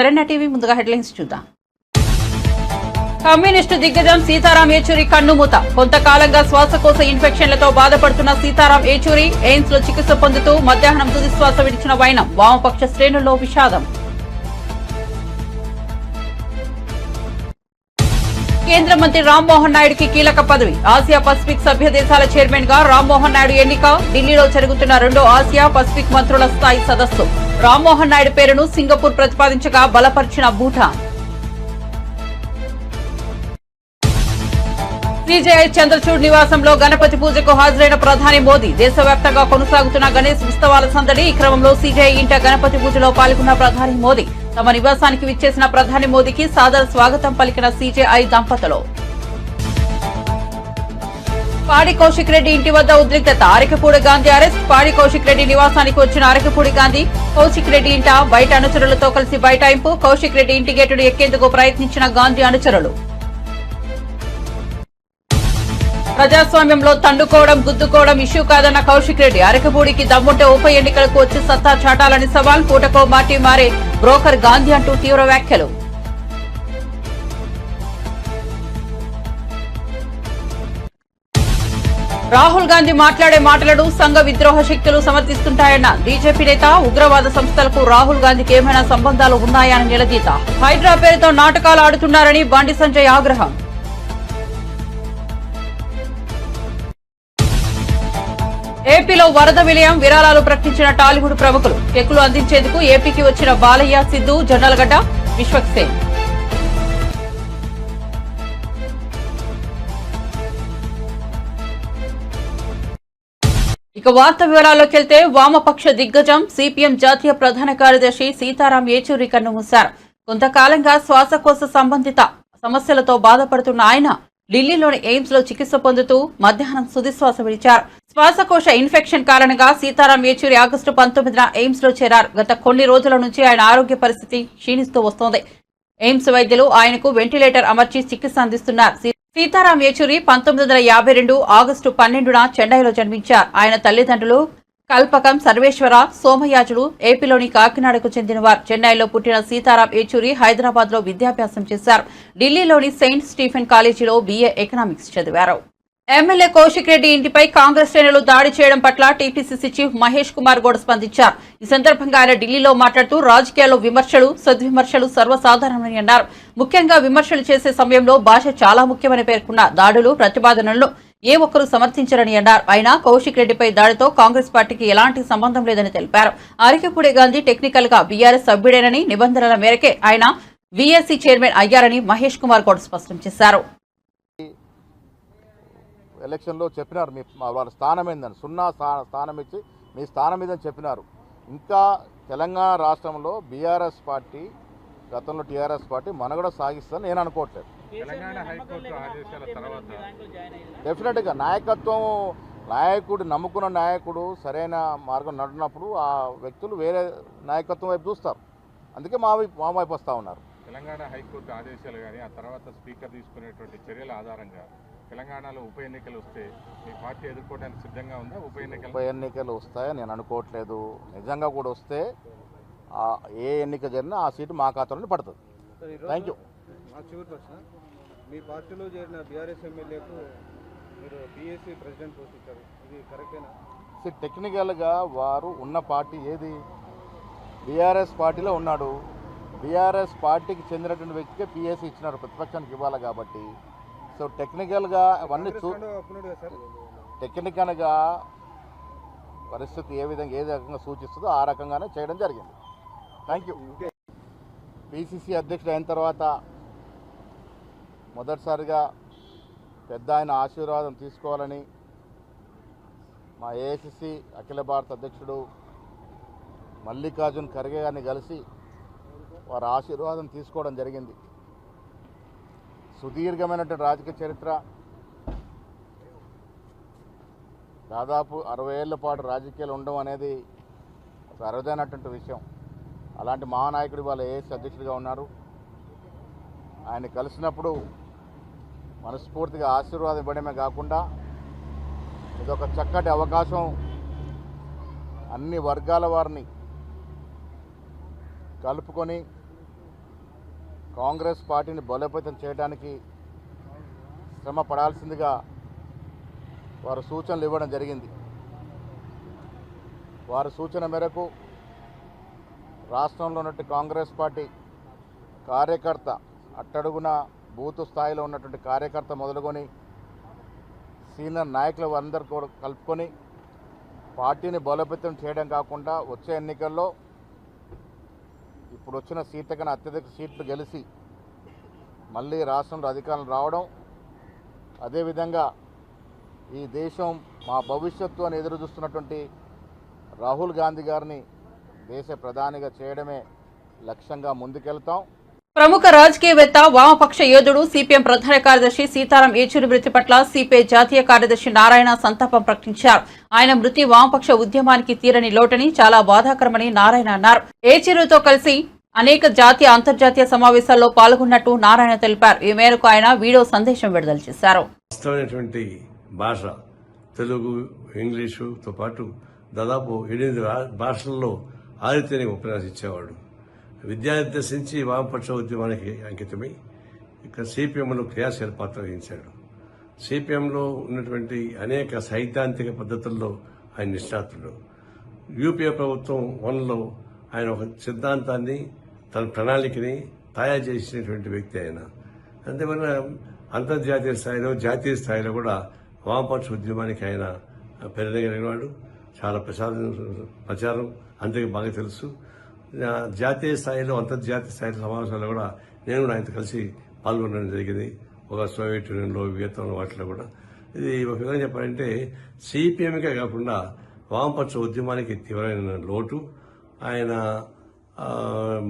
Saranya TV ముందుగా headlines చూద్దాం. Communist దిగ్గజం సీతారాం ఏచూరి కన్నుమూత. కొంతకాలంగా శ్వాసకోశ ఇన్ఫెక్షన్లతో బాధపడుతున్న సీతారాం ఏచూరి ఎయిమ్స్ లో చికిత్స పొందుతూ మధ్యాహ్నం తుది శ్వాస విడిచిన వైనం. వామపక్ష శ్రేణుల్లో విషాదం. కేంద్ర మంత్రి రామ్మోహన్ నాయుడుకి కీలక పదవి. ఆసియా పసిఫిక్ సభ్య దేశాల చైర్మన్ గా రామ్మోహన్ నాయుడు ఎన్నిక. ఢిల్లీలో జరుగుతున్న రెండో ఆసియా పసిఫిక్ మంత్రుల స్థాయి సదస్సు. రామ్మోహన్ నాయుడు పేరును సింగపూర్ ప్రతిపాదించగా బలపరిచిన భూటాన్. సిజేఐ చంద్రచూడ్ నివాసంలో గణపతి పూజకు హాజరైన ప్రధాని మోదీ. దేశవ్యాప్తంగా కొనసాగుతున్న గణేశ్ ఉత్సవాల సందడి. ఈ క్రమంలో సిజేఐ ఇంట గణపతి పూజలో పాల్గొన్న ప్రధాని మోదీ. తమ నివాసానికి విచ్చేసిన ప్రధాని మోదీకి సాదర స్వాగతం పలికిన సిజేఐ దంపతులు. పాడి కౌశిక్ రెడ్డి ఇంటి వద్ద ఉద్రిక్తత. అరకపూడి గాంధీ అరెస్ట్. పాడి కౌశిక్ రెడ్డి నివాసానికి వచ్చిన అరకపూడి గాంధీ కౌశిక్ రెడ్డి ఇంట బయట అనుచరులతో కలిసి బైఠాయింపు. కౌశిక్ రెడ్డి ఇంటి గేటును ఎక్కేందుకు ప్రయత్నించిన గాంధీ అనుచరులు. ప్రజాస్వామ్యంలో తండుకోవడం గుద్దుకోవడం ఇష్యూ కాదన్న కౌశిక్ రెడ్డి. అరకపూడికి దమ్ముంటే ఉప ఎన్నికలకు వచ్చి సత్తా చాటాలని సవాల్. పూటకో మాటి మారే బ్రోకర్ గాంధీ అంటూ తీవ్ర వ్యాఖ్యలు. రాహుల్ గాంధీ మాట్లాడే మాటలను సంఘ విద్రోహ శక్తులు సమర్థిస్తుంటాయన్న బీజేపీ నేత. ఉగ్రవాద సంస్థలకు రాహుల్ గాంధీకి ఏమైనా సంబంధాలు ఉన్నాయా అని నిలదీత. హైడ్రా పేరుతో నాటకాలు ఆడుతున్నారని బండి సంజయ్ ఆగ్రహం. ఏపీలో వరద విలయం. విరాళాలు ప్రకటించిన టాలీవుడ్ ప్రముఖులు. చెక్కులు అందించేందుకు ఏపీకి వచ్చిన బాలయ్య, సిద్ధు, జొన్నలగడ్డ, విశ్వక్సేన్. ఇక వార్త వివరాల్లోకి వెళ్తే వామపక్ష దిగ్గజం సిపిఎం జాతీయ ప్రధాన కార్యదర్శి సీతారాం ఏచూరి కన్నుమూశారు. కొంతకాలంగా శ్వాసకోశ సంబంధిత సమస్యలతో బాధపడుతున్న ఆయన ఢిల్లీలోని ఎయిమ్స్ లో చికిత్స పొందుతూ మధ్యాహ్నం తుదిశ్వాస విడిచారు. శ్వాసకోశ ఇన్ఫెక్షన్ కారణంగా సీతారాం ఏచూరి ఆగస్టు 19న ఎయిమ్స్ లో చేరారు. గత కొన్ని రోజుల నుంచి ఆయన ఆరోగ్య పరిస్థితి క్షీణిస్తూ వస్తోంది. ఎయిమ్స్ వైద్యులు ఆయనకు వెంటిలేటర్ అమర్చి చికిత్స అందిస్తున్నారు. సీతారాం ఏచూరి 1952 ఆగస్టు 12న చెన్నైలో జన్మించారు. ఆయన తల్లిదండ్రులు కల్పకం సర్వేశ్వర సోమయాజులు ఏపీలోని కాకినాడకు చెందినవారు. చెన్నైలో పుట్టిన సీతారాం ఏచూరి హైదరాబాద్ లో విద్యాభ్యాసం చేశారు. ఢిల్లీలోని సెయింట్ స్టీఫెన్ కాలేజీలో బీఏ ఎకనామిక్స్ చదివారు. ఎమ్మెల్యే కౌశిక్ రెడ్డి ఇంటిపై కాంగ్రెస్ శ్రేణులు దాడి చేయడం పట్ల టీపీసీసీ చీఫ్ మహేష్ కుమార్ గౌడ్ స్పందించారు. ఈ సందర్భంగా ఆయన ఢిల్లీలో మాట్లాడుతూ రాజకీయాల్లో విమర్శలు సద్విమర్శలు సర్వసాధారణమని అన్నారు. ముఖ్యంగా విమర్శలు చేసే సమయంలో భాష చాలా ముఖ్యమని పేర్కొన్న దాడులు ప్రతిపాదనలను ఏ ఒక్కరూ సమర్థించరని అన్నారు. అయినా కౌశిక్ రెడ్డిపై దాడితో కాంగ్రెస్ పార్టీకి ఎలాంటి సంబంధం లేదని తెలిపారు. అరకపూడి గాంధీ టెక్నికల్ గా బీఆర్ఎస్ సభ్యుడేనని నిబంధనల మేరకే ఆయన వీఎస్సీ చైర్మన్ అయ్యారని మహేష్ కుమార్ గౌడ్ స్పష్టం చేశారు. ఎలక్షన్లో చెప్పినారు మీ వాళ్ళ స్థానం ఏందని, 0 స్థానం ఇచ్చి మీ స్థానం ఇదని చెప్పినారు. ఇంకా తెలంగాణ రాష్ట్రంలో బీఆర్ఎస్ పార్టీ గతంలో టీఆర్ఎస్ పార్టీ మనుగడ సాగిస్తుందని నేను అనుకోవట్లేదు. డెఫినెట్గా నాయకుడు నమ్ముకున్న నాయకుడు సరైన మార్గం నడినప్పుడు ఆ వ్యక్తులు వేరే నాయకత్వం వైపు చూస్తారు. అందుకే మా వైపు వస్తూ ఉన్నారు. తెలంగాణ హైకోర్టు ఆదేశాలు కానీ ఆ తర్వాత స్పీకర్ తీసుకునేటువంటి చర్యల ఆధారంగా తెలంగాణలో ఉప ఎన్నికలు వస్తే మీ పార్టీ ఎదుర్కోవడానికి సిద్ధంగా ఉందా? ఉప ఎన్నికలు వస్తాయని నేను అనుకోవట్లేదు. నిజంగా కూడా వస్తే ఏ ఎన్నిక జరిగినా ఆ సీటు మా ఖాతాలోనే పడుతుంది. Thank you. మీ పార్టీలో చేరిన బీఆర్ఎస్ ఎమ్మెల్యేకు మీరు బీఎస్సీ ప్రెసిడెంట్ పోస్ట్ ఇచ్చారు, ఇది కరెక్టేనా? టెక్నికల్గా వారు ఉన్న పార్టీ ఏది? బీఆర్ఎస్ పార్టీలో ఉన్నాడు. బీఆర్ఎస్ పార్టీకి చెందినటువంటి వ్యక్తికే పిఎస్సీ ఇచ్చినారు, ప్రతిపక్షానికి ఇవ్వాలి కాబట్టి. సో టెక్నికల్గా అవన్నీ టెక్నికల్గా పరిస్థితి ఏ రకంగా సూచిస్తుందో ఆ రకంగానే చేయడం జరిగింది. Thank you. పిసిసి అధ్యక్షుడు అయిన తర్వాత మొదటిసారిగా పెద్ద ఆయన ఆశీర్వాదం తీసుకోవాలని మా ఏఐసిసి అఖిల భారత అధ్యక్షుడు మల్లికార్జున్ ఖర్గే గారిని కలిసి వారి ఆశీర్వాదం తీసుకోవడం జరిగింది. సుదీర్ఘమైనటువంటి రాజకీయ చరిత్ర, దాదాపు 60 ఏళ్ల పాటు రాజకీయాలు ఉండడం అనేది ఒక అరుదైనటువంటి విషయం. అలాంటి మహానాయకుడు వాళ్ళ ఏఎస్ అధ్యక్షుడిగా ఉన్నారు. ఆయన కలిసినప్పుడు మనస్ఫూర్తిగా ఆశీర్వాదం ఇవ్వడమే కాకుండా ఇదొక చక్కటి అవకాశం, అన్ని వర్గాల వారిని కలుపుకొని కాంగ్రెస్ పార్టీని బలోపేతం చేయడానికి శ్రమ పడాల్సిందిగా వారు సూచనలు ఇవ్వడం జరిగింది. వారి సూచన మేరకు రాష్ట్రంలో ఉన్నటువంటి కాంగ్రెస్ పార్టీ కార్యకర్త అట్టడుగున బూత్ స్థాయిలో ఉన్నటువంటి కార్యకర్త మొదలుకొని సీనియర్ నాయకులు అందరూ కూడా కలుపుకొని పార్టీని బలోపేతం చేయడం కాకుండా వచ్చే ఎన్నికల్లో ఇప్పుడు వచ్చిన సీట్ల కన్నా అత్యధిక సీట్లు గెలిచి మళ్ళీ రాష్ట్రంలో అధికారం రావడం, అదేవిధంగా ఈ దేశం మా భవిష్యత్తు అని ఎదురు చూస్తున్నటువంటి రాహుల్ గాంధీ గారిని దేశ ప్రధానిగా చేయడమే లక్ష్యంగా ముందుకెళ్తాం. ప్రముఖ రాజకీయవేత్త వామపక్ష యోధుడు సిపిఎం ప్రధాన కార్యదర్శి సీతారాం ఏచూరి మృతి పట్ల సిపిఐ జాతీయ కార్యదర్శి నారాయణ సంతాపం ప్రకటించారు. ఆయన మృతి వామపక్ష ఉద్యమానికి తీరని లోటని, చాలా బాధాకరమని నారాయణ అన్నారు. ఏచూరితో కలిసి అనేక జాతీయ అంతర్జాతీయ సమావేశాల్లో పాల్గొన్నట్టు నారాయణ తెలిపారు. ఈ మేరకు ఆయన వీడియో సందేశం విడుదల చేశారు. భాష తెలుగు, ఇంగ్లీషుతో పాటు దాదాపు 8 భాషల్లో ఆదిత్యని ఉపన్యాసించేవాడు. విద్యార్థి దశించి వామపక్ష ఉద్యమానికి అంకితమై ఇక్కడ సిపిఎంలో క్రియాశీల పాత్ర వహించాడు. సిపిఎంలో ఉన్నటువంటి అనేక సైద్ధాంతిక పద్ధతుల్లో ఆయన నిష్ణాతుడు. యూపీఏ ప్రభుత్వం 1లో ఆయన ఒక సిద్ధాంతాన్ని, తన ప్రణాళికని తయారు చేసినటువంటి వ్యక్తి ఆయన. అంతేమన్నా అంతర్జాతీయ స్థాయిలో, జాతీయ స్థాయిలో కూడా వామపక్ష ఉద్యమానికి ఆయన పెరగలిగినవాడు. చాలా ప్రచారం అందరికీ బాగా తెలుసు. జాతీయ స్థాయిలో, అంతర్జాతీయ స్థాయిలో సమావేశాల్లో కూడా నేను కూడా ఆయనతో కలిసి పాల్గొనడం జరిగింది. ఒక సోవియట్ యూనియన్లో, వియత్నాంలో వాటిలో కూడా. ఇది ఒక విధంగా చెప్పాలంటే సిపిఎంకే కాకుండా వామపక్ష ఉద్యమానికి తీవ్రమైన లోటు. ఆయన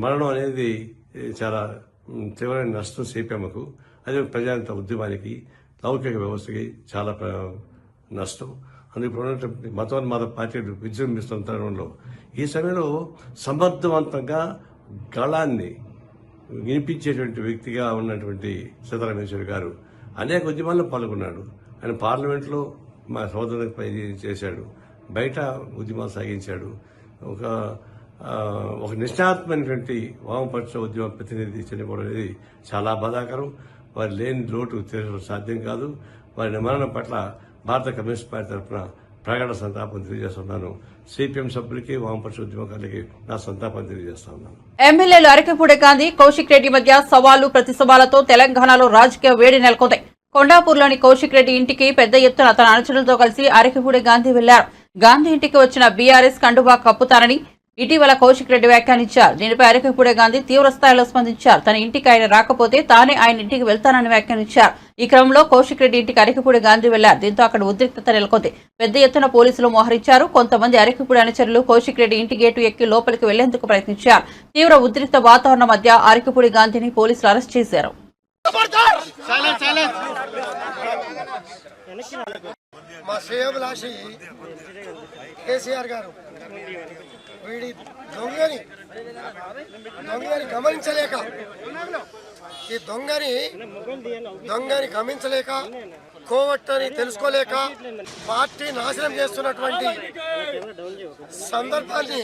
మరణం అనేది చాలా తీవ్రమైన నష్టం సిపిఎంకు, అదే ప్రజాతంత్ర ఉద్యమానికి, లౌకిక వ్యవస్థకి చాలా నష్టం. అందుకు ఉన్నటువంటి మతోన్మాద పార్టీలు విజృంభిస్తున్న తరుణంలో ఈ సమయంలో సమర్థవంతంగా గళాన్ని వినిపించేటువంటి వ్యక్తిగా ఉన్నటువంటి సీతారాం యేచూరి గారు అనేక ఉద్యమాల్లో పాల్గొన్నాడు. ఆయన పార్లమెంట్లో మా సోదరులకు చేశాడు, బయట ఉద్యమాలు సాగించాడు. ఒక నిష్ణాత్మైనటువంటి వామపక్ష ఉద్యమ ప్రతినిధి చనిపోవడం అనేది చాలా బాధాకరం. వారి లేని లోటు తీర్చడం సాధ్యం కాదు. వారి మరణం పట్ల భారత కమ్యూనిస్ట్ పార్టీ తరఫున ప్రగాఢ సంతాపం తెలియజేస్తున్నాను. సిపిఎం సభ్యులకి, వామపక్ష ఉద్యమకారులకి నా సంతాపం తెలియజేస్తా ఉన్నాను. ఎమ్మెల్యేలు అరకపూడి గాంధీ, కౌశిక్ రెడ్డి మధ్య సవాలు ప్రతిసవాలతో తెలంగాణలో రాజకీయ వేడి నెలకొంది. కొండాపూర్లోని కౌశిక్ రెడ్డి ఇంటికి పెద్ద ఎత్తున తన అనుచరులతో కలిసి అరకపూడి గాంధీ వెళ్లారు. గాంధీ ఇంటికి వచ్చిన బీఆర్ఎస్ కండువా కప్పుతారని ఇటీవల కౌశిక్ రెడ్డి వ్యాఖ్యానించారు. దీనిపై అరకపూడి గాంధీ తీవ్రస్థాయిలో స్పందించారు. తన ఇంటికి ఆయన రాకపోతే తానే ఆయన ఇంటికి వెళ్తానని వ్యాఖ్యానించారు. ఈ క్రమంలో కౌశిక్ రెడ్డి ఇంటికి అరకపూడి గాంధీ వెళ్లారు. దీంతో అక్కడ ఉద్రిక్తత నెలకొంది. పెద్ద ఎత్తున పోలీసులు మోహరించారు. కొంతమంది అరకపూడి అనుచరులు కౌశిక్ రెడ్డి ఇంటి గేటు ఎక్కి లోపలికి వెళ్లేందుకు ప్రయత్నించారు. తీవ్ర ఉద్రిక్త వాతావరణం మధ్య అరకపూడి గాంధీని పోలీసులు అరెస్ట్ చేశారు. మా శ్రేయోభిలాషి కేసీఆర్ గారు వీడి దొంగని గమనించలేక, ఈ దొంగని గమనించలేక, కోవట్టని తెలుసుకోలేక పార్టీ నాశనం చేస్తున్నటువంటి సందర్భాన్ని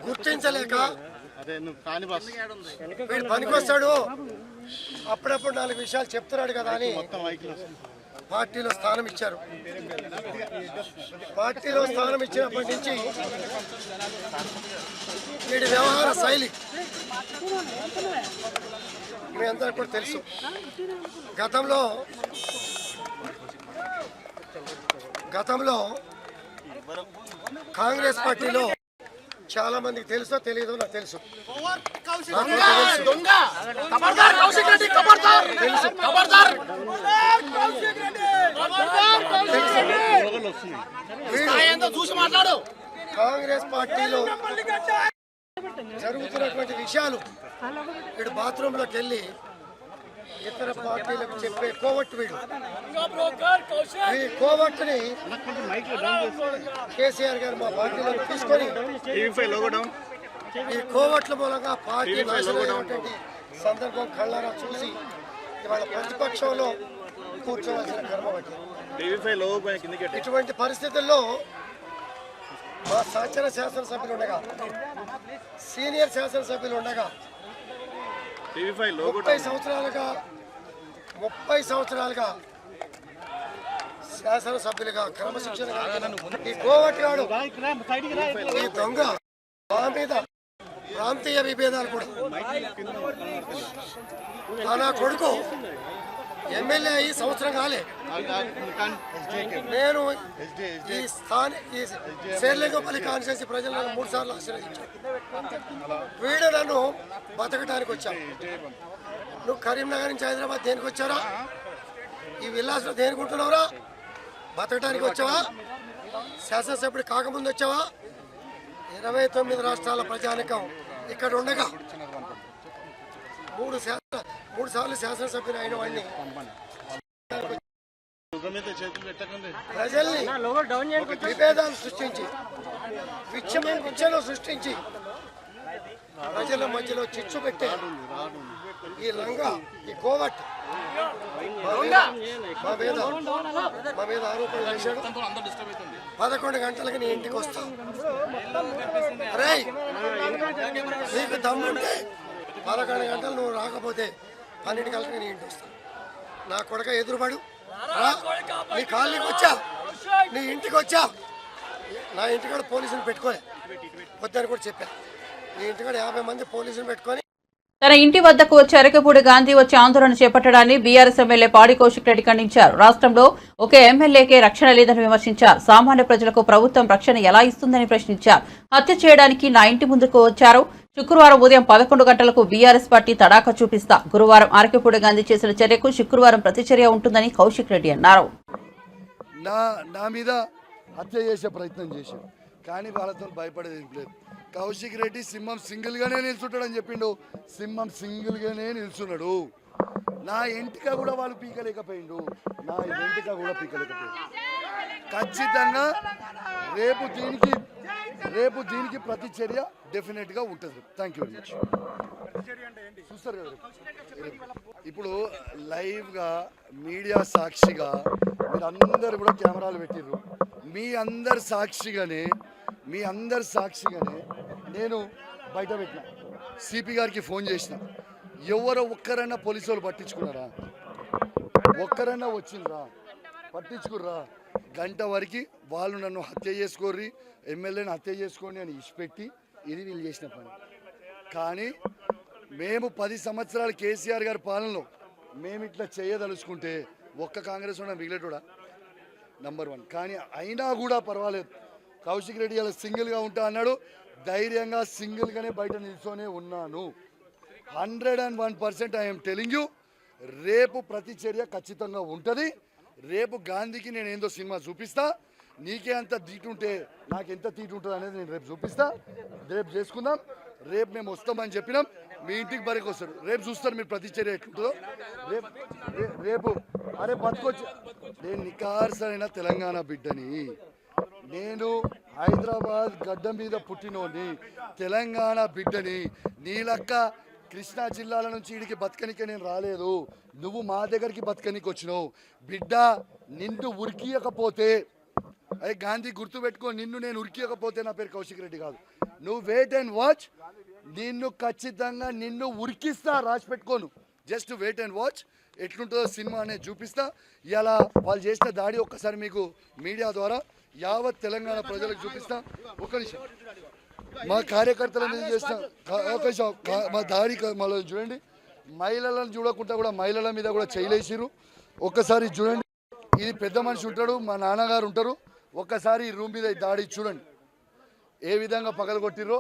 గుర్తించలేక వీడు పనికొస్తాడు, అప్పుడప్పుడు 4 విషయాలు చెప్తున్నాడు కదా అని పార్టీలో స్థానం ఇచ్చారు. పార్టీలో స్థానం ఇచ్చినప్పటి నుంచి వీడి వ్యవహార శైలి మీ అందరికీ కూడా తెలుసు. గతంలో కాంగ్రెస్ పార్టీలో చాలా మందికి తెలుసో తెలియదో నాకు తెలుసు. కాంగ్రెస్ పార్టీలో జరుగుతున్నటువంటి విషయాలు వీడు బాత్రూంలోకి వెళ్ళి ఇతర పార్టీలకు చెప్పే కోవట్టు వీడు. ఈ కోవట్టుని కేసీఆర్ గారు మా పార్టీలో తీసుకొని ఈ కోవట్ల మూలంగా పార్టీ నాశనమైనటువంటి సందర్భం కళ్ళారా చూసి ఇవాళ ప్రతిపక్షంలో కూర్చోవలసిన కర్మ పట్టింది. ఇటువంటి పరిస్థితుల్లో మా సహచర శాసనసభ్యులు ఉండగా, సీనియర్ శాసనసభ్యులు ఉండగా 30 సంవత్సరాలుగా శాసనసభ్యులుగా క్రమశిక్షణ ఈ కోవటిగాడు ఈ దొంగ మా మీద ప్రాంతీయ విభేదాలు కూడా నా కొడుకు ఎమ్మెల్యే అయ్యి సంవత్సరం కాలే. నేను ఈ శేర్లింగపల్లి కాన్స్టిట్యూన్సీ ప్రజలను 3 సార్లు ఆశీర్వదించాను. వీడు నన్ను బతకడానికి వచ్చాను. నువ్వు కరీంనగర్ నుంచి హైదరాబాద్ దేనికి వచ్చారా? ఈ విల్లాస్లో దేనికి ఉంటున్నావురా? బతకడానికి వచ్చావా? శాసనసభ్యుడు కాకముందు వచ్చావా? 29 రాష్ట్రాల ప్రజానికం ఇక్కడ ఉండగా 3 సార్లు శాసనసభ్యులు అయిన వాడిని ప్రజల్ని విభేదాలు సృష్టించి విచ్చను సృష్టించి ప్రజల మధ్యలో చిచ్చు పెట్టే ఈ లంగా ఈ కోవట్ మా మీద ఆరోపణలు చేశాడు. 11 గంటలకి నీ ఇంటికి వస్తావు. అరే నీకు దమ్ముంటే 11 గంటలు నువ్వు రాకపోతే 12 గంటలకి నీ ఇంటికి వస్తావు. నా కొడుక ఎదురుపడు రా. నీ కాలనీకి వచ్చా, నీ ఇంటికి వచ్చా. నా ఇంటికాడ పోలీసులు పెట్టుకోలే వద్దని కూడా చెప్పా. నీ ఇంటికాడ 50 మంది పోలీసులు పెట్టుకొని తన ఇంటి వద్దకు వచ్చి అరకపూడి గాంధీ వచ్చి ఆందోళన చేపట్టడాన్ని బీఆర్ఎస్ ఎమ్మెల్యే పాడి కౌశిక్ రెడ్డి ఖండించారు. రాష్ట్రంలో ఒక ఎమ్మెల్యేకే రక్షణ లేదని విమర్శించారు. సామాన్య ప్రజలకు ప్రభుత్వం రక్షణ ఎలా ఇస్తుందని ప్రశ్నించారు. హత్య చేయడానికి నా ఇంటి ముందుకు వచ్చారు. శుక్రవారం ఉదయం 11 గంటలకు బీఆర్ఎస్ పార్టీ తడాఖా చూపిస్తా. గురువారం అరకపూడి గాంధీ చేసిన చర్యకు శుక్రవారం ప్రతిచర్య ఉంటుందని కౌశిక్ రెడ్డి అన్నారు. నా మీద హత్య చేసే ప్రయత్నం చేశారు, కానీ వాళ్ళతో భయపడేది లేదు. కౌశిక్ రెడ్డి సింహం సింగిల్గానే నిల్చుంటాడని చెప్పిండు. సింహం సింగిల్గానే నిల్చున్నాడు. నా ఎంటిక కూడా వాళ్ళు పీకలేకపోయిండు. ఖచ్చితంగా రేపు దీనికి ప్రతిచర్య డెఫినెట్గా ఉంటుంది. Thank you very much. చూస్తారు కదా ఇప్పుడు లైవ్గా మీడియా సాక్షిగా మీరు అందరు కూడా కెమెరాలు పెట్టిర్రు. మీ అందరు సాక్షిగానే నేను బయట పెట్టిన సిపి గారికి ఫోన్ చేసిన. ఎవరో ఒక్కరైనా పోలీసు వాళ్ళు పట్టించుకున్నారా? ఒక్కరైనా వచ్చిండ్రా? పట్టించుకుర్రా? గంట వరకు వాళ్ళు నన్ను హత్య చేసుకోర్రి, ఎమ్మెల్యేని హత్య చేసుకోండి అని ఇచ్చిపెట్టి ఇది వీళ్ళు చేసిన పని. కానీ మేము 10 సంవత్సరాలు కేసీఆర్ గారి పాలనలో మేము ఇట్లా చేయదలుచుకుంటే ఒక్క కాంగ్రెస్ ఉన్న మిగిలేటోడా? నంబర్ 1. కానీ అయినా కూడా పర్వాలేదు. కౌశిక్ రెడ్డి అలా సింగిల్గా ఉంటా అన్నాడు. ధైర్యంగా సింగిల్గానే బయట నిల్చొనే ఉన్నాను. 101% ఐఎమ్ టెలింగ్ యూ. రేపు ప్రతిచర్య ఖచ్చితంగా ఉంటుంది. రేపు గాంధీకి నేను ఏందో సినిమా చూపిస్తా. నీకే అంత తీటుంటే నాకెంత తీటు ఉంటుంది అనేది నేను రేపు చూపిస్తా. రేపు చేసుకుందాం. రేపు మేము వస్తామని చెప్పినాం. మీ ఇంటికి బరికి వస్తారు. రేపు చూస్తారు మీరు ప్రతిచర్య ఎట్లుంటుందో. రేపు అరే బతుకొచ్చి నేను నికార్సైన తెలంగాణ బిడ్డని. నేను హైదరాబాద్ గడ్డ మీద పుట్టినోని, తెలంగాణ బిడ్డని. నీలక్క కృష్ణా జిల్లాల నుంచి ఇడికి బతకనికే నేను రాలేదు. నువ్వు మా దగ్గరికి బతకనికి వచ్చినావు బిడ్డ. నిన్ను ఉరికియకపోతే అదే గాంధీ గుర్తుపెట్టుకో, నిన్ను నేను ఉరికియకపోతే నా పేరు కౌశిక్ రెడ్డి కాదు. నువ్వు వెయిట్ అండ్ వాచ్. నిన్ను ఖచ్చితంగా ఉరికిస్తా. రాసి పెట్టుకోను. Just wait and watch. ఎట్లుంటుందో సినిమా అనేది చూపిస్తా. ఇలా వాళ్ళు చేసిన దాడి ఒక్కసారి మీకు మీడియా ద్వారా యావత్ తెలంగాణ ప్రజలకు చూపిస్తా. ఒక్క నిమిషం. మా కార్యకర్తల మీద చేసిన మా దాడి మళ్ళీ చూడండి. మహిళలను చూడకుండా కూడా మహిళల మీద కూడా చేయలేసిరు. ఒక్కసారి చూడండి. ఇది పెద్ద మనిషి ఉంటాడు, మా నాన్నగారు ఉంటారు. ఒక్కసారి ఈ రూమ్ మీద దాడి చూడండి ఏ విధంగా పగలగొట్టిరో.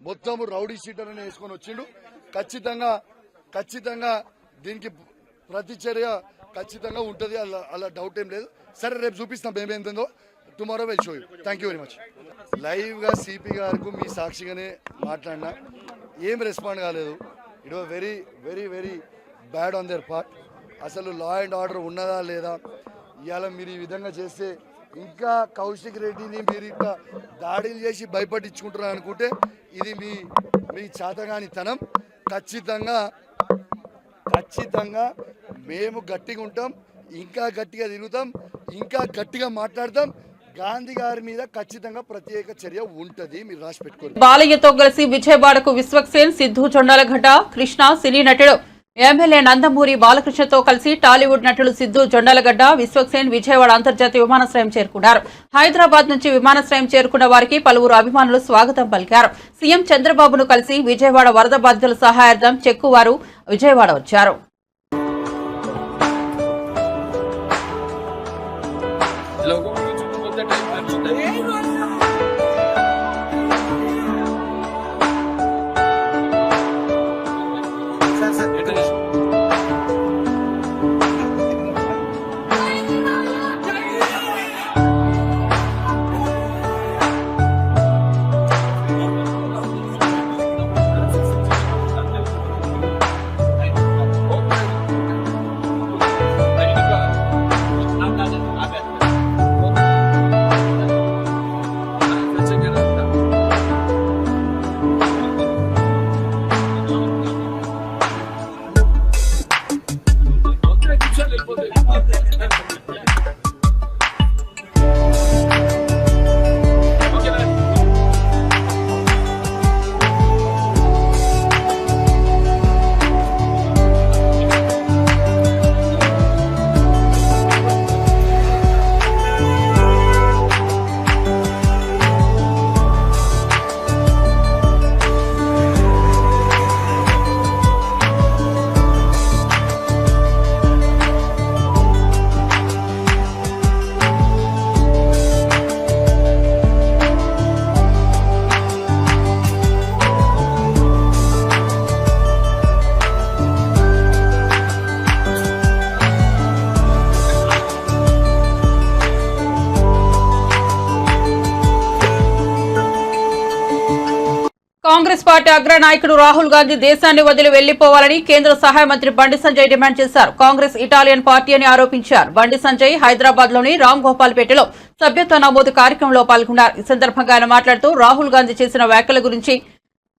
మొత్తం రౌడీ షీటర్ అని వేసుకొని వచ్చిండు. ఖచ్చితంగా దీనికి ప్రతిచర్య ఖచ్చితంగా ఉంటుంది. అలా డౌట్ ఏం లేదు. సరే రేపు చూపిస్తాం మేమేందో. Tomorrow will show you. Thank you very much. లైవ్గా సిపి గారికి మీ సాక్షిగానే మాట్లాడినా ఏం రెస్పాండ్ కాలేదు. It was very very very bad on their part. అసలు లా అండ్ ఆర్డర్ ఉన్నదా లేదా? ఇవాళ మీరు ఈ విధంగా చేస్తే ఇంకా కౌశిక్ రెడ్డిని మీరు ఇట్లా దాడులు చేసి భయపట్టించుకుంటున్నారు అనుకుంటే ఇది మీ చేతగానితనం. ఖచ్చితంగా మేము గట్టిగా ఉంటాం. ఇంకా గట్టిగా తిరుగుతాం. ఇంకా గట్టిగా మాట్లాడతాం. గాంధీ గారి మీద ఖచ్చితంగా ప్రత్యేక చర్య ఉంటది, మీరు రాసి పెట్టుకోండి. బాలయ్యతో కలిసి విజయవాడకు విశ్వక్సేన్, సిద్ధు జొన్నలగడ్డ, కృష్ణ, సినీ నటుడు ఎమ్మెల్యే నందమూరి బాలకృష్ణతో కలిసి టాలీవుడ్ నటుడు సిద్ధు జొన్నలగడ్డ, విశ్వక్సేన్ విజయవాడ అంతర్జాతీయ విమానాశ్రయం చేరుకున్నారు. హైదరాబాద్ నుంచి విమానాశ్రయం చేరుకున్న వారికి పలువురు అభిమానులు స్వాగతం పలికారు. సీఎం చంద్రబాబును కలిసి విజయవాడ వరద బాధితుల సహాయార్థం చెక్కు వారు విజయవాడ వచ్చారు. కాంగ్రెస్ పార్టీ అగ్రనాయకుడు రాహుల్ గాంధీ దేశాన్ని వదిలి వెళ్లిపోవాలని కేంద్ర సహాయ మంత్రి బండి సంజయ్ డిమాండ్ చేశారు. కాంగ్రెస్ ఇటాలియన్ పార్టీ అని ఆరోపించారు. బండి సంజయ్ హైదరాబాద్ లోని రామ్ గోపాల్పేటలో సభ్యత్వ నమోదు కార్యక్రమంలో పాల్గొన్నారు. ఈ సందర్భంగా ఆయన మాట్లాడుతూ రాహుల్ గాంధీ చేసిన వ్యాఖ్యల గురించి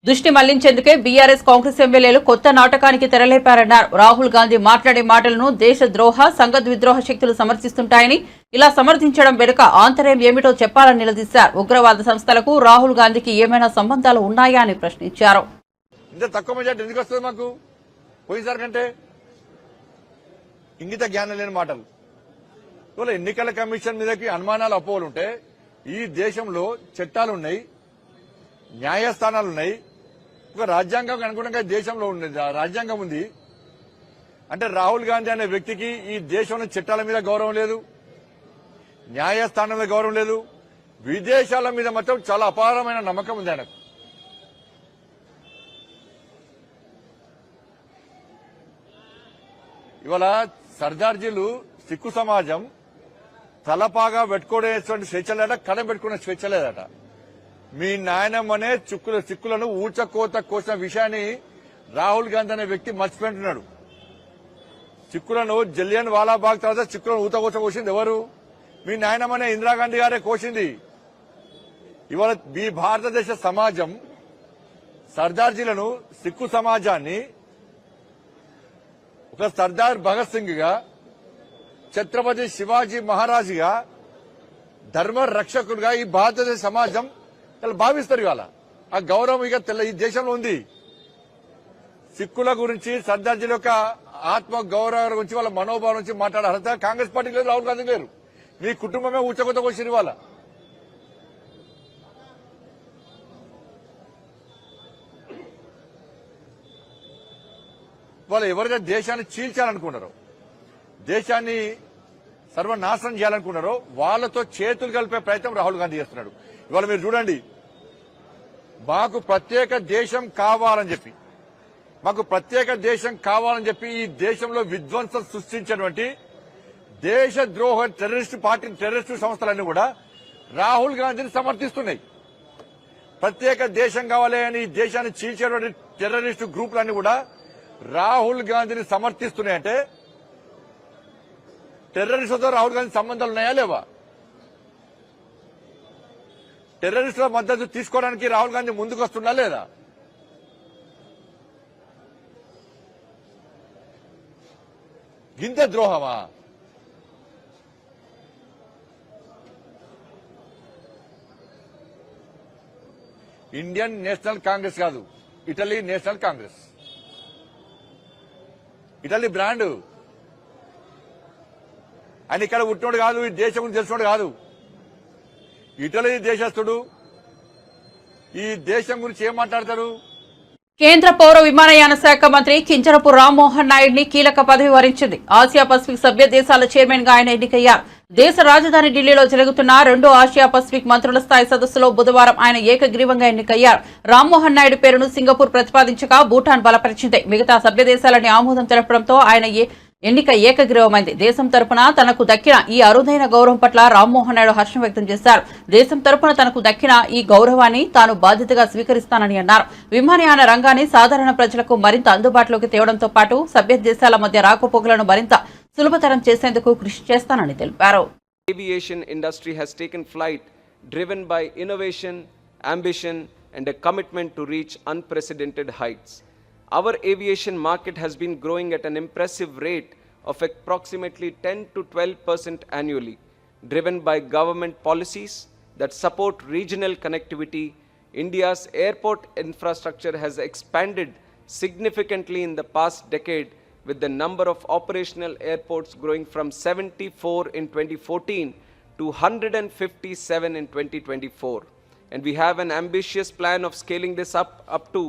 దృష్టి మళ్లించేందుకే బీఆర్ఎస్ కాంగ్రెస్ ఎమ్మెల్యేలు కొత్త నాటకానికి తెరలేపారన్నారు. రాహుల్ గాంధీ మాట్లాడే మాటలను దేశద్రోహ సంఘద్విద్రోహ శక్తులు సమర్థిస్తుంటాయని, ఇలా సమర్థించడం వెనుక ఆంతర్యం ఏమిటో చెప్పాలని నిలదీశారు. ఉగ్రవాద సంస్థలకు రాహుల్ గాంధీకి ఏమైనా సంబంధాలు ఉన్నాయా అని ప్రశ్నించారు. ఇంత తక్కువ మెజార్టీ ఎందుకు వస్తుంది మాకు పోయినసారి కంటే? ఇంగిత జ్ఞానం లేని మాటలు. ఇవాళ ఎన్నికల కమిషన్ మీదకి అనుమానాలు అపోహలుంటే ఈ దేశంలో చట్టాలున్నాయి, న్యాయస్థానాలున్నాయి, ఒక రాజ్యాంగం అనుగుణంగా దేశంలో రాజ్యాంగం ఉంది. అంటే రాహుల్ గాంధీ అనే వ్యక్తికి ఈ దేశంలో చట్టాల మీద గౌరవం లేదు, న్యాయస్థానం మీద గౌరవం లేదు, విదేశాల మీద మాత్రం చాలా అపారమైన నమ్మకం ఉంది ఆయనకు. ఇవాళ సర్దార్జీలు సిక్కు సమాజం తలపాగా పెట్టుకునేటువంటి స్వేచ్ఛ లేదట, కడం పెట్టుకునే స్వేచ్ఛ లేదట. మీ నాయనమ్మనే సిక్కులను ఊచకోత కోసిన విషయాన్ని రాహుల్ గాంధీ అనే వ్యక్తి మర్చిపోయింటున్నాడు. సిక్కులను జలియన్ వాలాబాగ్ తర్వాత సిక్కులను ఊతకోత కోసింది ఎవరు? మీ నాయనమ్మనే ఇందిరాగాంధీ గారే కోసింది. ఇవాళ మీ భారతదేశ సమాజం సర్దార్జీలను, సిక్కు సమాజాన్ని ఒక సర్దార్ భగత్ సింగ్ గా, ఛత్రపతి శివాజీ మహారాజుగా, ధర్మ రక్షకుడుగా ఈ భారతదేశ సమాజం భావిస్తారు. ఇవాళ ఆ గౌరవం ఇక ఈ దేశంలో ఉంది. సిక్కుల గురించి, సర్దార్జీల యొక్క ఆత్మ గౌరవం గురించి, వాళ్ళ మనోభావం నుంచి మాట్లాడే అర్హత కాంగ్రెస్ పార్టీకి లేదు, రాహుల్ గాంధీ లేరు. మీ కుటుంబమే ఊచకొత్త వచ్చింది. ఇవాళ వాళ్ళు ఎవరైతే దేశాన్ని చీల్చాలనుకున్నారో, దేశాన్ని సర్వనాశనం చేయాలనుకున్నారో వాళ్ళతో చేతులు కలిపే ప్రయత్నం రాహుల్ గాంధీ చేస్తున్నాడు. ఇవాళ మీరు చూడండి, మాకు ప్రత్యేక దేశం కావాలని చెప్పి ఈ దేశంలో విధ్వంసం సృష్టించినటువంటి దేశద్రోహ టెర్రరిస్టు సంస్థలన్నీ కూడా రాహుల్ గాంధీని సమర్థిస్తున్నాయి. ప్రత్యేక దేశం కావాలి అని ఈ దేశాన్ని చీల్చేటువంటి టెర్రరిస్టు గ్రూపులన్నీ కూడా రాహుల్ గాంధీని సమర్థిస్తున్నాయంటే టెర్రరిస్టులతో రాహుల్ గాంధీ సంబంధాలు ఉన్నాయా లేవా? టెర్రరిస్టుల మద్దతు తీసుకోవడానికి రాహుల్ గాంధీ ముందుకు వస్తున్నా లేదా? గింత ద్రోహమా? ఇండియన్ నేషనల్ కాంగ్రెస్ కాదు, Italy national Congress. Italy brand. ఆయన ఇక్కడ పుట్టినోడు కాదు, ఈ దేశం గురించి తెలిసినోడు కాదు. ఇటలీ దేశస్థుడు. ఈ దేశం గురించి ఏం మాట్లాడతారు? కేంద్ర పౌర విమానయాన శాఖ మంత్రి కింజరపు రామ్మోహన్ నాయుడిని కీలక పదవి వరించింది. ఆసియా పసిఫిక్ సభ్య దేశాల చైర్మన్ గా ఆయన ఎన్నికయ్యారు. దేశ రాజధాని ఢిల్లీలో జరుగుతున్న 2వ ఆసియా పసిఫిక్ మంత్రుల స్థాయి సదస్సులో బుధవారం ఆయన ఏకగ్రీవంగా ఎన్నికయ్యారు. రామ్మోహన్ నాయుడు పేరును సింగపూర్ ప్రతిపాదించగా భూటాన్ బలపరిచింది. మిగతా సభ్య దేశాలని ఆమోదం తెలపడంతో ఆయన ఎన్నిక ఏకగ్రీవమైంది. దేశం తరపున తనకు దక్కిన ఈ అరుదైన గౌరవం పట్ల రామ్మోహన్ నాయుడు హర్షం వ్యక్తం చేశారు. దేశం తరపున తనకు దక్కిన ఈ గౌరవాన్ని తాను బాధ్యతగా స్వీకరిస్తానని అన్నారు. విమానయాన రంగాన్ని సాధారణ ప్రజలకు మరింత అందుబాటులోకి తేవడంతో పాటు సభ్య దేశాల మధ్య రాకపోకలను మరింత సులభతరం చేసేందుకు కృషి చేస్తానని తెలిపారు. Aviation industry has taken flight driven by innovation, ambition and a commitment to reach unprecedented heights. Our aviation market has been growing at an impressive rate of approximately 10 to 12% annually, driven by government policies that support regional connectivity. India's airport infrastructure has expanded significantly in the past decade, with the number of operational airports growing from 74 in 2014 to 157 in 2024. And we have an ambitious plan of scaling this up to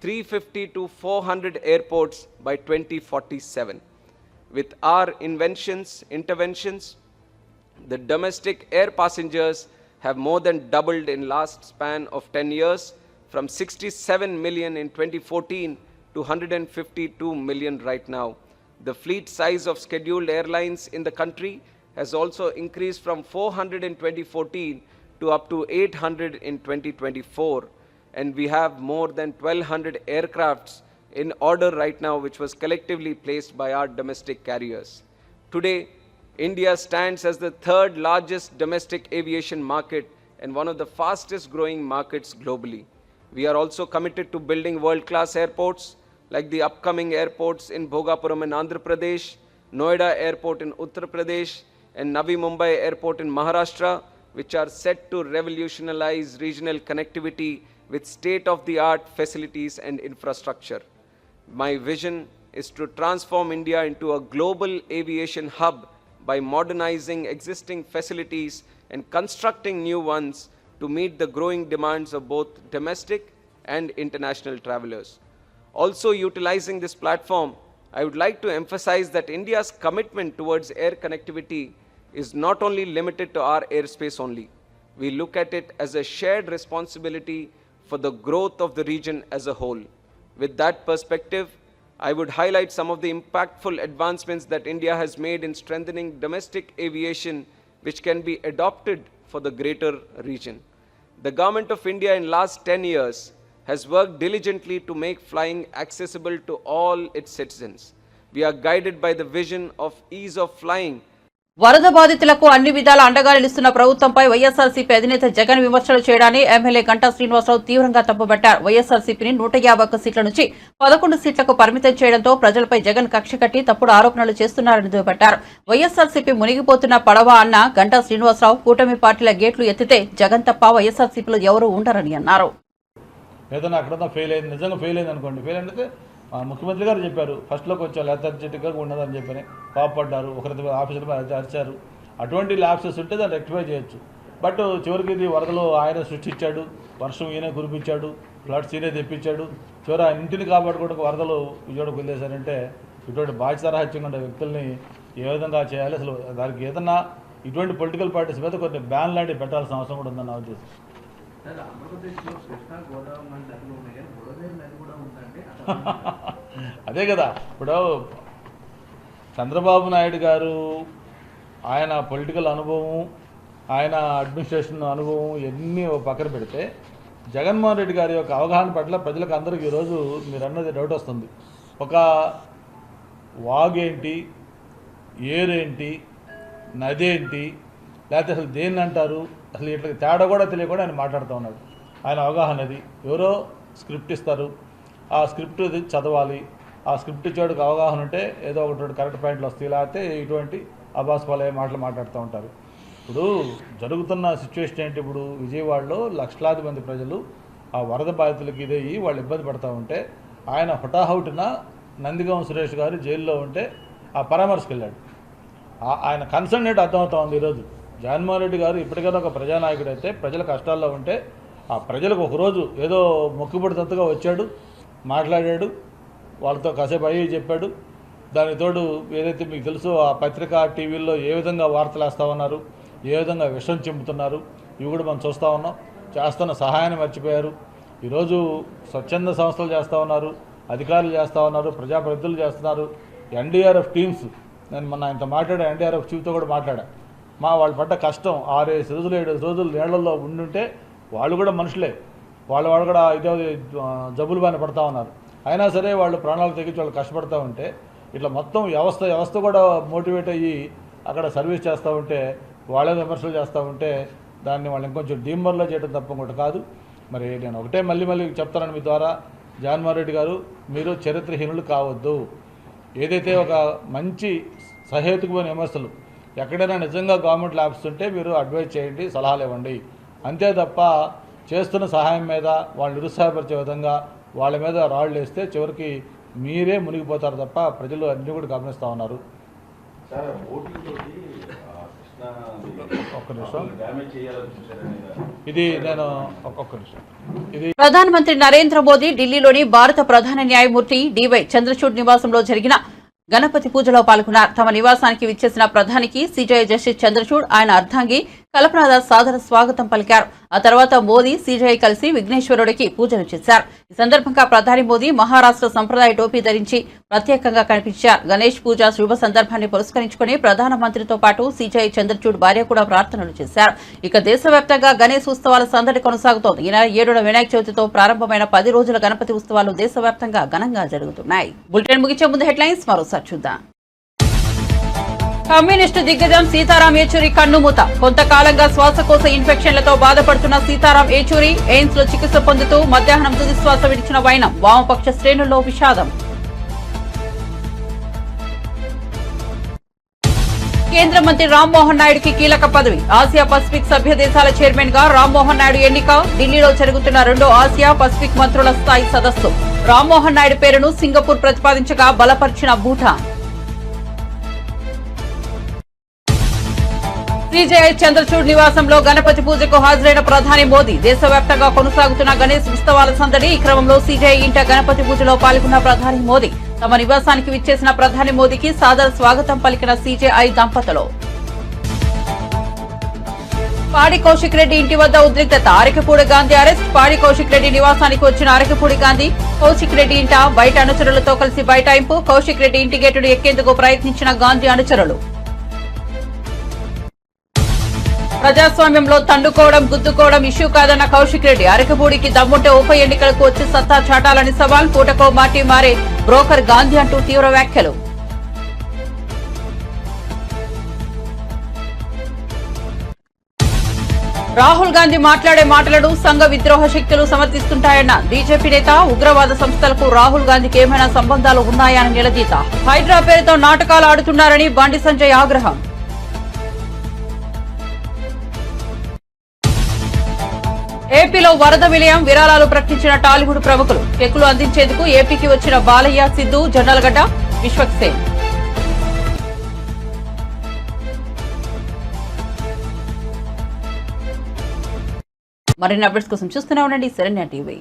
350 to 400 airports by 2047. With our interventions, the domestic air passengers have more than doubled in last span of 10 years, from 67 million in 2014 to 152 million right now. The fleet size of scheduled airlines in the country has also increased from 400 in 2014 to up to 800 in 2024. And we have more than 1,200 aircrafts in order right now, which was collectively placed by our domestic carriers. Today, India stands as the 3rd largest domestic aviation market and one of the fastest growing markets globally. We are also committed to building world-class airports like the upcoming airports in Bhogapuram in Andhra Pradesh, Noida Airport in Uttar Pradesh, and Navi Mumbai Airport in Maharashtra, which are set to revolutionize regional connectivity with state-of-the-art facilities and infrastructure. My vision is to transform India into a global aviation hub by modernizing existing facilities and constructing new ones to meet the growing demands of both domestic and international travelers. Also utilizing this platform, I would like to emphasize that India's commitment towards air connectivity is not only limited to our airspace only. We look at it as a shared responsibility for the growth of the region as a whole. With that perspective, I would highlight some of the impactful advancements that India has made in strengthening domestic aviation, which can be adopted for the greater region. The Government of India in last 10 years has worked diligently to make flying accessible to all its citizens. We are guided by the vision of ease of flying. వరద బాధితులకు అన్ని విధాల అండగా నిలుస్తున్న ప్రభుత్వంపై వైఎస్ఆర్సీపీ అధినేత జగన్ విమర్శలు చేయడాన్ని MLA Ganta Srinivasarao తీవ్రంగా తప్పుబట్టారు. వైఎస్ఆర్సీపీని 151 సీట్ల నుంచి 11 సీట్లకు పరిమితం చేయడంతో ప్రజలపై జగన్ కక్ష కట్టి తప్పుడు ఆరోపణలు చేస్తున్నారని దుయ్యబట్టారు. వైఎస్ఆర్సీపీ మునిగిపోతున్న పడవ అన్న గంటా శ్రీనివాసరావు కూటమి పార్టీల గేట్లు ఎత్తితే జగన్ తప్ప వైఎస్ఆర్సీపీలో ఎవరూ ఉండరని అన్నారు. ఏదైనా అక్కడ ఫెయిల్ అయింది, నిజంగా ఫెయిల్ అయింది అనుకోండి, ఫెయిల్ అయితే ముఖ్యమంత్రి గారు చెప్పారు ఫస్ట్లో కొంచెం లెథర్జెటిక్గా ఉన్నదని చెప్పని పాపడ్డారు, ఒకరి ఆఫీసర్ అరిచారు. అటువంటి ల్యాప్సెస్ ఉంటే దాన్ని రెక్టిఫై చేయొచ్చు. బట్ చివరికి ఇది వరదలు ఆయన సృష్టించాడు, వర్షం ఈయనే కురిపించాడు, ఫ్లడ్స్ ఈయనే తెప్పించాడు, చివరి ఆయన ఇంటిని కాపాడుకోవడానికి వరదలు విజయవాడకు వదిలేశారంటే ఇటువంటి బాధ్యతారాహిత్యంగా ఉండే వ్యక్తుల్ని ఏ విధంగా చేయాలి? అసలు దానికి ఏదన్నా ఇటువంటి పొలిటికల్ పార్టీస్ మీద కొన్ని బ్యాన్ లాంటివి పెట్టాల్సిన అవసరం కూడా ఉందని నా ఉద్దేశం. అదే కదా, ఇప్పుడు చంద్రబాబు నాయుడు గారు ఆయన పొలిటికల్ అనుభవం, ఆయన అడ్మినిస్ట్రేషన్ అనుభవం ఎన్ని పక్కన పెడితే జగన్మోహన్ రెడ్డి గారి యొక్క అవగాహన పట్ల ప్రజలకు అందరికీ ఈరోజు మీరు అన్నది డౌట్ వస్తుంది. ఒక వాగేంటి, ఏరేంటి, నదేంటి, లేకపోతే అసలు దేన్ని అంటారు, అసలు ఇట్లా తేడా కూడా తెలియకుండా ఆయన మాట్లాడుతూ ఉన్నాడు. ఆయన అవగాహన అది. ఎవరో స్క్రిప్ట్ ఇస్తారు, ఆ స్క్రిప్ట్ చదవాలి, ఆ స్క్రిప్ట్ ఇచ్చేవాడికి అవగాహన ఉంటే ఏదో ఒకటి కరెక్ట్ పాయింట్లు వస్తాయి, లేకపోతే ఇటువంటి అబాస్పాలయ్యే మాటలు మాట్లాడుతూ ఉంటారు. ఇప్పుడు జరుగుతున్న సిచ్యువేషన్ ఏంటి? ఇప్పుడు విజయవాడలో లక్షలాది మంది ప్రజలు ఆ వరద బాధితులకి ఇదయ్యి వాళ్ళు ఇబ్బంది పడతా ఉంటే ఆయన హుటాహుటిన నందిగాం సురేష్ గారు జైల్లో ఉంటే ఆ పరామర్శకు వెళ్ళాడు. ఆయన కన్సర్న్ ఏంటి అర్థమవుతా ఉంది. ఈరోజు జగన్మోహన్ రెడ్డి గారు ఇప్పటికైనా ఒక ప్రజానాయకుడు అయితే ప్రజల కష్టాల్లో ఉంటే ఆ ప్రజలకు ఒకరోజు ఏదో మొక్కుబడితత్తుగా వచ్చాడు, మాట్లాడాడు, వాళ్ళతో కాసేపు అయ్యి చెప్పాడు. దానికి తోడు ఏదైతే మీకు తెలుసో ఆ పత్రిక టీవీల్లో ఏ విధంగా వార్తలు వేస్తూ ఉన్నారు, ఏ విధంగా విషం చెంపుతున్నారు, ఇవి కూడా మనం చూస్తూ ఉన్నాం. చేస్తున్న సహాయాన్ని మర్చిపోయారు. ఈరోజు స్వచ్ఛంద సంస్థలు చేస్తూ ఉన్నారు, అధికారులు చేస్తూ ఉన్నారు, ప్రజాప్రతినిధులు చేస్తున్నారు. ఎన్డీఆర్ఎఫ్ టీమ్స్, నేను మొన్న ఆయనతో మాట్లాడా, ఎన్డీఆర్ఎఫ్ చీఫ్తో కూడా మాట్లాడా. వాళ్ళు పడ్డ కష్టం 6-7 రోజులు 7 రోజులు నీళ్లలో ఉండుంటే వాళ్ళు కూడా మనుషులే, వాళ్ళు కూడా ఇదే జబ్బులు బారిన పడతా ఉన్నారు. అయినా సరే వాళ్ళు ప్రాణాలు తెగించి వాళ్ళు కష్టపడతా ఉంటే ఇట్లా మొత్తం వ్యవస్థ కూడా మోటివేట్ అయ్యి అక్కడ సర్వీస్ చేస్తూ ఉంటే వాళ్ళే విమర్శలు చేస్తూ ఉంటే దాన్ని వాళ్ళు ఇంకొంచెం డీమర్లో చేయడం తప్ప ఇంకోటి కాదు. మరి నేను ఒకటే మళ్ళీ చెప్తానని మీ ద్వారా, జగన్మోహన్ రెడ్డి గారు మీరు చరిత్రహీనులు కావద్దు. ఏదైతే ఒక మంచి సహేతుకమైన విమర్శలు ఎక్కడైనా నిజంగా గవర్నమెంట్ ల్యాబ్స్ ఉంటే మీరు అడ్వైజ్ చేయండి, సలహాలు ఇవ్వండి. అంతే తప్ప చేస్తున్న సహాయం మీద వాళ్ళు నిరుత్సాహపరిచే విధంగా వాళ్ళ మీద రాళ్ళు వేస్తే చివరికి మీరే మునిగిపోతారు తప్ప ప్రజలు అన్నీ కూడా గమనిస్తూ ఉన్నారు. ఒక్క నిమిషం, ఇది నేను ఒక్క నిమిషం. ప్రధానమంత్రి నరేంద్ర మోదీ ఢిల్లీలోని భారత ప్రధాన న్యాయమూర్తి డివై చంద్రచూడ్ నివాసంలో జరిగిన గణపతి పూజలో పాల్గొన్నారు. తమ నివాసానికి విచ్చేసిన ప్రధానికి సిజేఐ జస్టిస్ చంద్రచూడ్, ఆయన అర్ధాంగి కల్పనాథ సాదర స్వాగతం పలికారు. ఆ తర్వాత మోదీ సిజేఐ కలిసి విఘ్నేశ్వరుడికి పూజలు చేశారు. ఈ సందర్భంగా ప్రధాని మోదీ మహారాష్ట్ర సంప్రదాయ టోపీ ధరించి ప్రత్యేకంగా కనిపించారు. గణేష్ పూజ శుభ సందర్భాన్ని పురస్కరించుకుని ప్రధానమంత్రితో పాటు సిజేఐ చంద్రచూడ్ భార్య కూడా ప్రార్థనలు చేశారు. ఇక దేశవ్యాప్తంగా గణేష్ ఉత్సవాల సందడి కొనసాగుతోంది. ఈ నెల 7న వినాయక చవితితో ప్రారంభమైన 10 రోజుల గణపతి ఉత్సవాలు దేశవ్యాప్తంగా ఘనంగా జరుగుతున్నాయి. బులెటిన్ ముగించే ముందు హెడ్లైన్స్ మరోసారి చూద్దాం. కమ్యూనిస్టు దిగ్గజం సీతారాం ఏచూరి కన్నుమూత. కొంతకాలంగా శ్వాసకోశ ఇన్ఫెక్షన్లతో బాధపడుతున్న సీతారాం ఏచూరి ఎయిమ్స్ లో చికిత్స పొందుతూ మధ్యాహ్నం తుది శ్వాస విడిచిన వైనం. వామపక్ష శ్రేణుల్లో విషాదం. కేంద్ర మంత్రి రామ్మోహన్ నాయుడుకి కీలక పదవి. ఆసియా పసిఫిక్ సభ్య దేశాల చైర్మన్ గా రామ్మోహన్ నాయుడు ఎన్నిక. ఢిల్లీలో జరుగుతున్న 2వ ఆసియా పసిఫిక్ మంత్రుల స్థాయి సదస్సు. రామ్మోహన్ నాయుడు పేరును సింగపూర్ ప్రతిపాదించగా బలపరిచిన భూటాన్. సిజేఐ చంద్రచూడ్ నివాసంలో గణపతి పూజకు హాజరైన ప్రధాని మోదీ. దేశవ్యాప్తంగా కొనసాగుతున్న గణేశ్ ఉత్సవాల సందడి. ఈ క్రమంలో సిజేఐ ఇంట గణపతి పూజలో పాల్గొన్న ప్రధాని మోదీ. తమ నివాసానికి విచ్చేసిన ప్రధాని మోదీకి సాదర స్వాగతం పలికిన సిజేఐ దంపతులు. పాడి కౌశిక్ రెడ్డి ఇంటి వద్ద ఉద్రిక్తత. అరకపూడి గాంధీ అరెస్ట్. పాడి కౌశిక్ రెడ్డి నివాసానికి వచ్చిన అరకపూడి గాంధీ కౌశిక్ రెడ్డి ఇంట బయట అనుచరులతో కలిసి బైఠాయింపు. కౌశిక్ రెడ్డి ఇంటి గేటును ఎక్కేందుకు ప్రయత్నించిన గాంధీ అనుచరులు. ప్రజాస్వామ్యంలో తండుకోవడం గుద్దుకోవడం ఇష్యూ కాదన్న కౌశిక్ రెడ్డి. అరకపూడికి దమ్ముంటే ఉప ఎన్నికలకు వచ్చి సత్తా చాటాలని సవాల్. పూటకో మాటి మారే బ్రోకర్ గాంధీ అంటూ తీవ్ర వ్యాఖ్యలు. రాహుల్ గాంధీ మాట్లాడే మాటలను సంఘ విద్రోహ శక్తులు సమర్థిస్తుంటాయన్న బీజేపీ నేత. ఉగ్రవాద సంస్థలకు రాహుల్ గాంధీకి ఏమైనా సంబంధాలు ఉన్నాయా అని నిలదీత. హైడ్రా పేరుతో నాటకాలు ఆడుతున్నారని బండి సంజయ్ ఆగ్రహం. ఏపీలో వరద విలయం. విరాళాలు ప్రకటించిన టాలీవుడ్ ప్రముఖులు. చెక్కులు అందించేందుకు ఏపీకి వచ్చిన బాలయ్య, సిద్ధు, జొన్నలగడ్డ, విశ్వక్సేన్. మరిన్ని అప్డేట్స్ కోసం చూస్తూనే ఉండండి శరణ్య టీవీ.